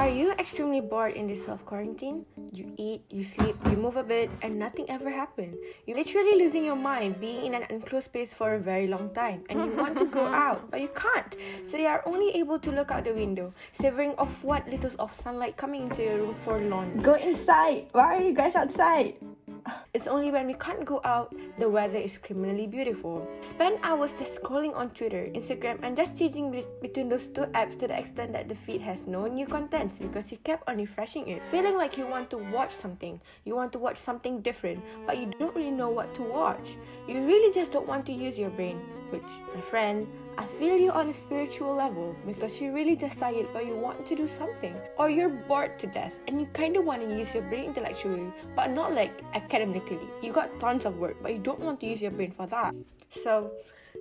Are you extremely bored in this self-quarantine? You eat, you sleep, you move a bit, and nothing ever happened. You're literally losing your mind being in an enclosed space for a very long time, and you want to go out, but you can't. So you are only able to look out the window, savoring of what little of sunlight coming into your room forlornly. Go inside! Why are you guys outside? It's only when we can't go out, the weather is criminally beautiful. Spend hours just scrolling on Twitter, Instagram, and just changing between those two apps to the extent that the feed has no new contents because you kept on refreshing it. Feeling like you want to watch something, different, but you don't really know what to watch. You really just don't want to use your brain, which, my friend, I feel you on a spiritual level because you're really just tired but you want to do something. Or you're bored to death and you kind of want to use your brain intellectually but not like academically. You got tons of work but you don't want to use your brain for that. So,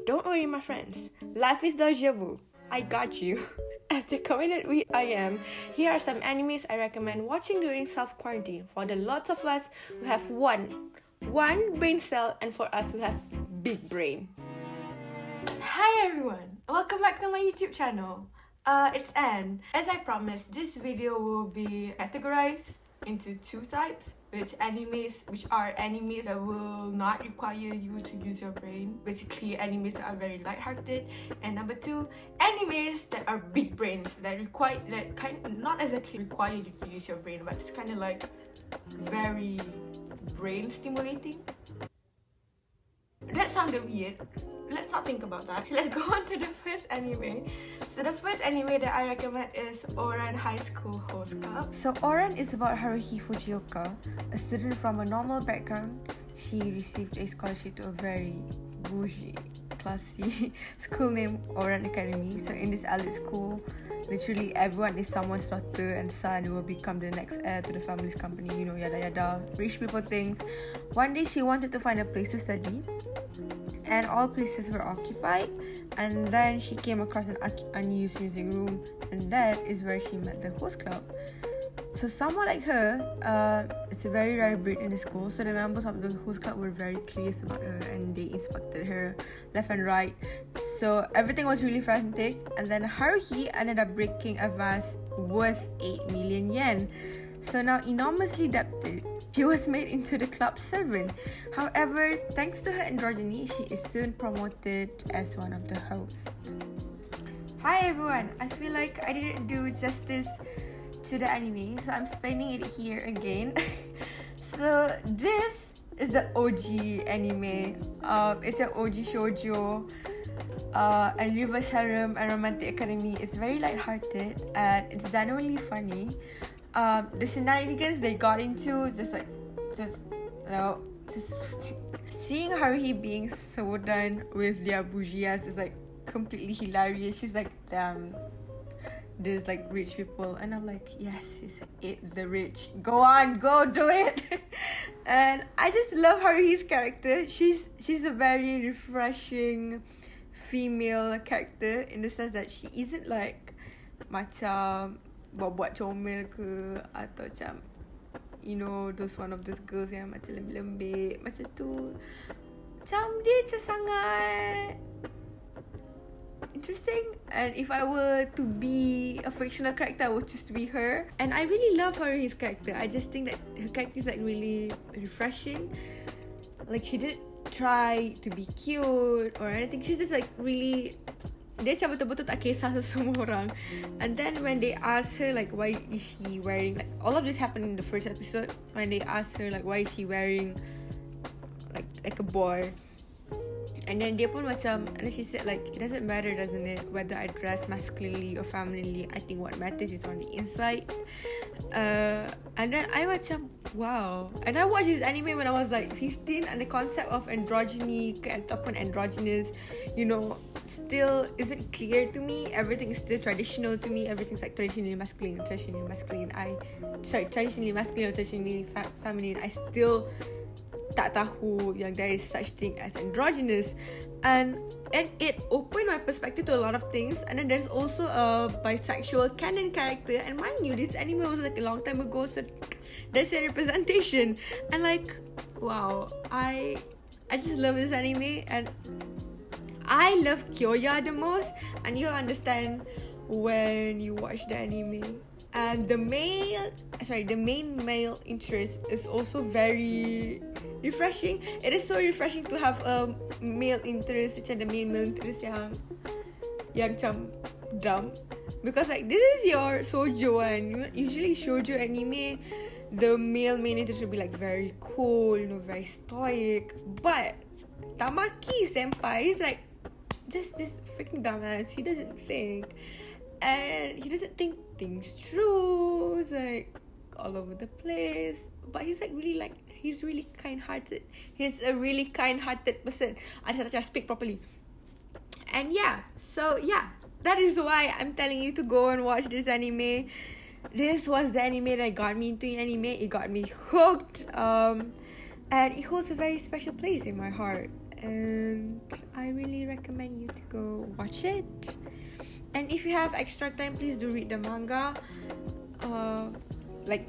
don't worry my friends. Life is deja vu. I got you. As the committed we I am, here are some animes I recommend watching during self-quarantine for the lots of us who have one brain cell and for us who have big brain. Hi everyone! Welcome back to my YouTube channel. It's Anne. As I promised, this video will be categorized into two types, which are animes that will not require you to use your brain. Basically, animes that are very lighthearted. And number two, animes that are big brains that not exactly require you to use your brain, but it's kind of like very brain stimulating. That sounded weird. Let's not think about that. So let's go on to the first anime. So the first anime that I recommend is Ouran High School Host Club. So Ouran is about Haruhi Fujioka, a student from a normal background. She received a scholarship to a very bougie, classy school named Ouran Academy. So in this elite school, literally everyone is someone's daughter and son who will become the next heir to the family's company, you know, yada yada, rich people things. One day she wanted to find a place to study and all places were occupied, and then she came across an unused music room, and that is where she met the host club. So someone like her, it's a very rare breed in the school, so the members of the host club were very curious about her and they inspected her left and right. So everything was really frantic, and then Haruhi ended up breaking a vase worth 8 million yen. So now enormously indebted, she was made into the club's servant. However, thanks to her androgyny, she is soon promoted as one of the hosts. Hi everyone, I feel like I didn't do justice to the anime, so I'm explaining it here again. So this is the OG anime. It's an OG shoujo. And reverse harem and romantic academy. It's very lighthearted and it's genuinely funny. The shenanigans they got into, just seeing Haruhi being so done with their bougie ass is like completely hilarious. She's like, damn, there's like rich people, and I'm like, yes, it's it, the rich. Go on, go do it. And I just love Haruhi's character. She's a very refreshing female character in the sense that she isn't like macam buat comel ke atau macam, you know, one of those girls yang macam lembik-lembik macam tu. Macam dia macam sangat interesting, and if I were to be a fictional character, I would choose to be her. And I really love Haruhi's character. I just think that her character is like really refreshing. Like she didn't try to be cute or anything. She's just like really, dia macam betul-betul tak kisah semua orang. And then when they asked her like why is she wearing, like all of this happened in the first episode, when they asked her like why is she wearing like a boy, and then dia pun macam, and then she said like, it doesn't matter, doesn't it, whether I dress masculinely or femininely. I think what matters is on the inside. And then I macam, wow. And I watched this anime when I was like 15, and the concept of androgyny ataupun androgynous, you know, still isn't clear to me. Everything is still traditional to me. Everything's like traditionally masculine or traditionally masculine. Traditionally masculine or traditionally feminine. I still tak tahu yang there is such thing as androgynous, and it opened my perspective to a lot of things. And then there's also a bisexual canon character, and mind you, this anime was like a long time ago, so there's a representation. And like, wow, I just love this anime, and I love Kyoya the most, and you'll understand when you watch the anime. and the main male interest is also very refreshing. It is so refreshing to have a male interest, macam the main male interest yang macam dumb, because like this is your shoujo, and usually shoujo anime, the male main interest will be like very cool, very stoic. But Tamaki senpai is like just this freaking dumbass. He doesn't think, and he doesn't think things through. It's like all over the place. But he's really kind-hearted. He's a really kind-hearted person. I just have to speak properly. And that is why I'm telling you to go and watch this anime. This was the anime that got me into anime. It got me hooked. And it holds a very special place in my heart. And I really recommend you to go watch it. And if you have extra time, please do read the manga.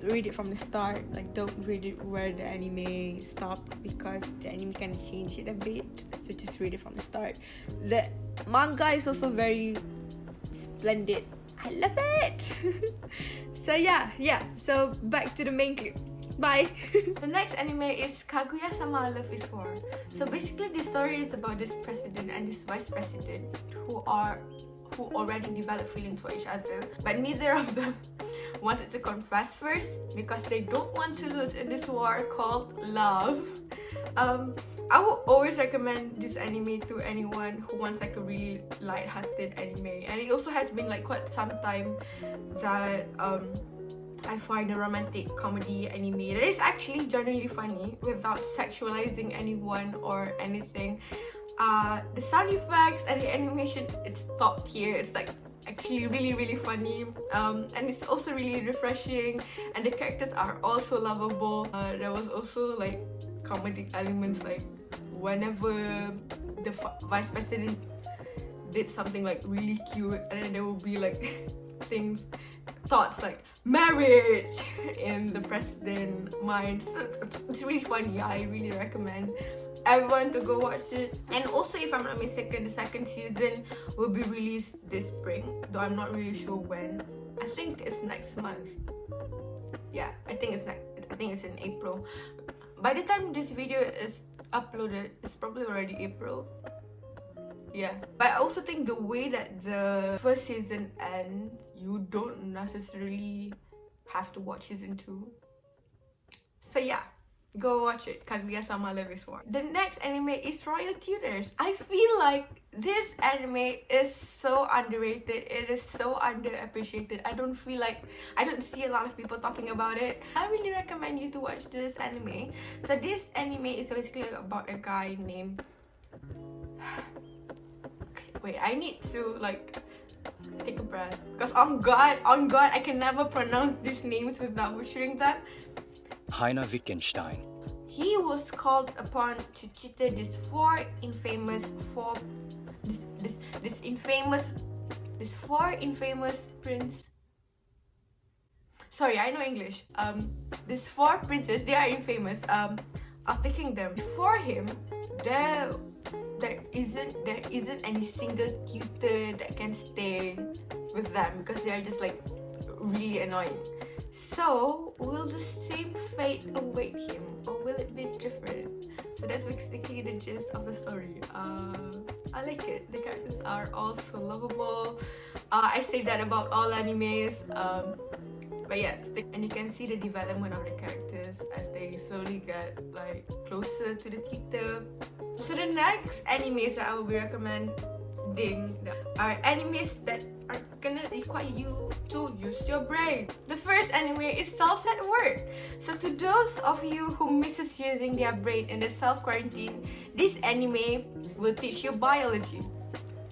Read it from the start. Don't read it where the anime stopped, because the anime kind of changed it a bit. So just read it from the start. The manga is also very splendid. I love it. So back to the main clip. Bye. The next anime is Kaguya-sama Love is War. So basically this story is about this president and this vice president who already developed feelings for each other, but neither of them wanted to confess first because they don't want to lose in this war called love. I would always recommend this anime to anyone who wants a really light-hearted anime, and it also has been quite some time that I find a romantic comedy anime that is actually genuinely funny without sexualizing anyone or anything. The sound effects and the animation, it's top tier. It's actually really funny, and it's also really refreshing, and the characters are also lovable. There was also comedic elements, whenever the vice president did something really cute, and then there will be thoughts like marriage in the president's mind. So it's really funny. I really recommend everyone to go watch it. And also, if I'm not mistaken, the second season will be released this spring, though I'm not really sure when. I think it's next month. Yeah, I think it's in April. By the time this video is uploaded, it's probably already April. Yeah, but I also think the way that the first season ends, you don't necessarily have to watch season 2. So yeah, go watch it. Kaguya-sama Love is War. The next anime is Royal Tutors. I feel like this anime is so underrated. It is so underappreciated. I don't see a lot of people talking about it. I really recommend you to watch this anime. So this anime is basically about a guy named... Wait, I need to take a breath, because on God, I can never pronounce these names without butchering them. Heiner Wittgenstein. He was called upon to tutor this four infamous prince. Sorry, I know English. These 4 princes, they are infamous of the kingdom. Before him, there isn't any single tutor that can stay with them because they are just really annoying. So will the same fate await him, or will it be different? So that's basically the gist of the story. I like it. The characters are all so lovable. I say that about all animes. But yeah, and you can see the development of the characters as they slowly get closer to the tutor. So the next animes that I will be recommending are animes that are gonna require you to use your brain. The first anime is Cells at Work. So to those of you who misses using their brain in the self-quarantine, this anime will teach you biology.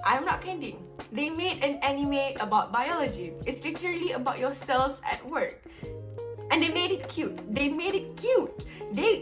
I'm not kidding. They made an anime about biology. It's literally about your cells at work. And they made it cute. They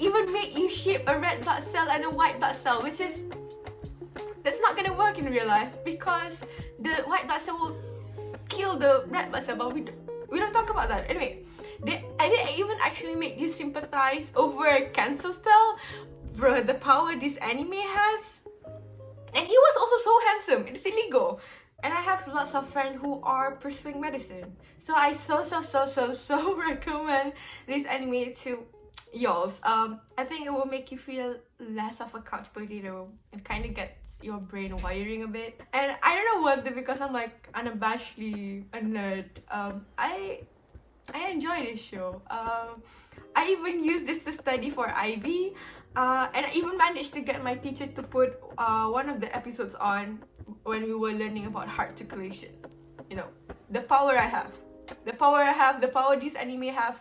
even made you shape a red blood cell and a white blood cell, which is... that's not gonna work in real life because the white blood cell will kill the red blood cell, but we don't talk about that. Anyway, they even actually make you sympathize over a cancer cell. Bro, the power this anime has. And he was also so handsome. It's illegal. And I have lots of friends who are pursuing medicine. So I so recommend this anime to y'all. I think it will make you feel less of a couch potato and kind of gets your brain wiring a bit. And I don't know what, because I'm like unabashedly a nerd. I enjoy this show. I even used this to study for IB. And I even managed to get my teacher to put one of the episodes on when we were learning about heart circulation. You know, the power I have. The power this anime have,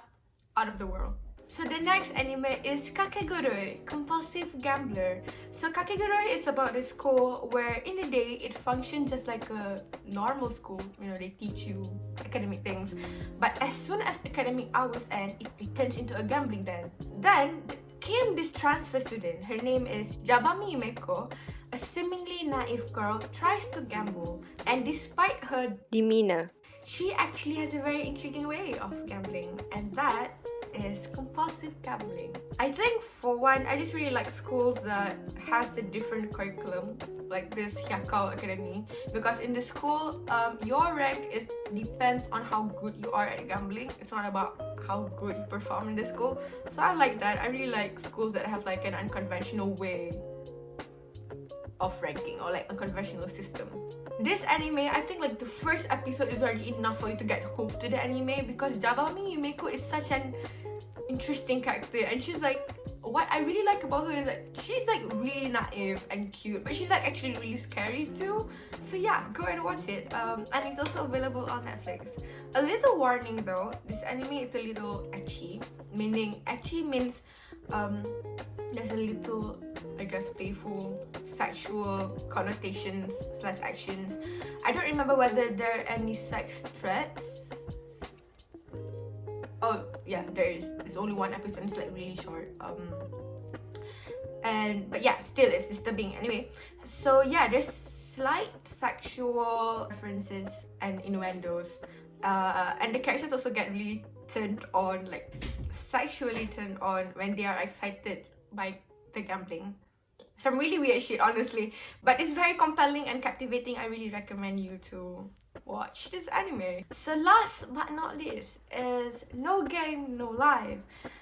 out of the world. So the next anime is Kakegurui, Compulsive Gambler. So Kakegurui is about a school where in the day it functions just like a normal school. You know, they teach you academic things. But as soon as academic hours end, it turns into a gambling den. Then came this transfer student. Her name is Jabami Yumeko. A seemingly naive girl tries to gamble, and despite her demeanor, she actually has a very intriguing way of gambling, and that is compulsive gambling. I think for one, I just really like schools that has a different curriculum, like this Hyakao Academy, because in the school, your rank depends on how good you are at gambling. It's not about how good you perform in the school. So I like that. I really like schools that have like an unconventional way of ranking, or like unconventional system. This anime, I think like the first episode is already enough for you to get hooked to the anime, because Jabami Yumeko is such an interesting character, and she's like, what I really like about her is that she's like really naive and cute, but she's like actually really scary too. So yeah, go and watch it. And it's also available on Netflix. A little warning though, this anime is a little ecchi, meaning ecchi means there's a little, I guess, playful sexual connotations / actions. I don't remember whether there are any sex threats. Oh yeah, there is. There's only one episode. It's like really short. But yeah, still it's disturbing anyway. So yeah, there's slight sexual references and innuendos, and the characters also get really turned on, like sexually turned on, when they are excited by the gambling. Some really weird shit, honestly, but it's very compelling and captivating. I really recommend you to watch this anime. So last but not least is No Game No Life.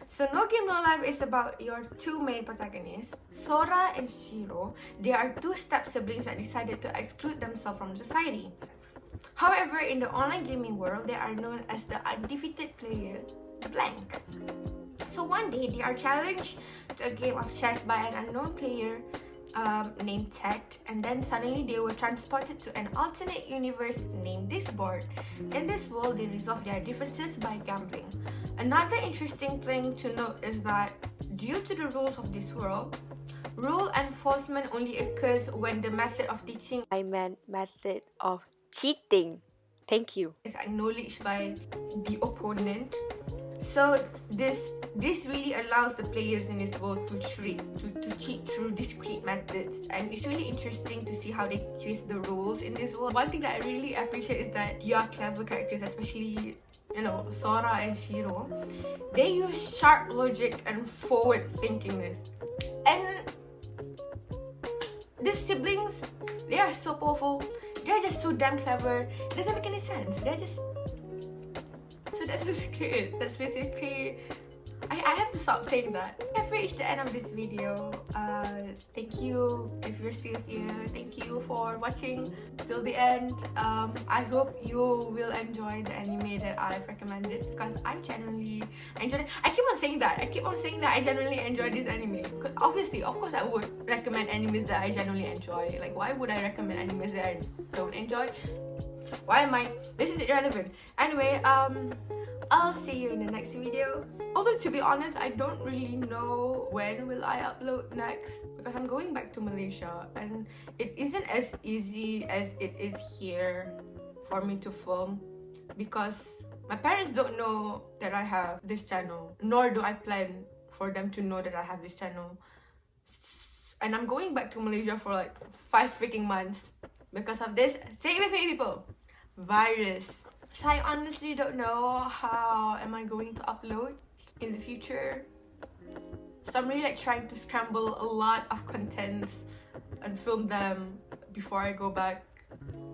So No Game No Life is about your two main protagonists, Sora and Shiro. They are two step siblings that decided to exclude themselves from society. However, in the online gaming world, they are known as the undefeated player, Blank. So one day, they are challenged to a game of chess by an unknown player named Ted, and then suddenly they were transported to an alternate universe named Disboard. In this world, they resolve their differences by gambling. Another interesting thing to note is that due to the rules of this world, rule enforcement only occurs when the method of teaching, I meant method of cheating. Thank you. is acknowledged by the opponent. So this really allows the players in this world to cheat through discrete methods, and it's really interesting to see how they twist the rules in this world. One thing that I really appreciate is that they are clever characters, especially, you know, Sora and Shiro. They use sharp logic and forward thinkingness, and these siblings, they are so powerful. They're just so damn clever. It doesn't make any sense. They're just... So that's basically it. That's basically... I have to stop saying that. I've reached the end of this video. Thank you if you're still here. Thank you for watching till the end. I hope you will enjoy the anime that I've recommended, because I genuinely enjoyed it. I keep on saying that. I genuinely enjoy this anime. Obviously, of course I would recommend animes that I genuinely enjoy. Like, why would I recommend animes that I don't enjoy? Why am I? This is irrelevant. Anyway, I'll see you in the next video. Although, to be honest, I don't really know when will I upload next, because I'm going back to Malaysia and it isn't as easy as it is here for me to film, because my parents don't know that I have this channel, nor do I plan for them to know that I have this channel. And I'm going back to Malaysia for like 5 freaking months because of this, say it with me people, virus. So I honestly don't know how am I going to upload in the future. So I'm really like trying to scramble a lot of contents and film them before I go back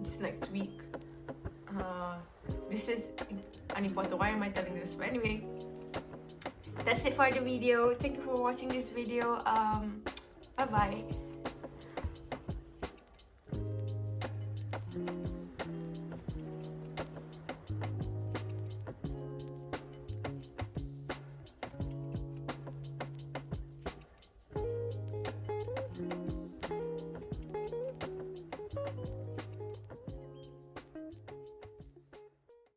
just next week. This is unimportant. Why am I telling this? But anyway, that's it for the video. Thank you for watching this video. Bye bye.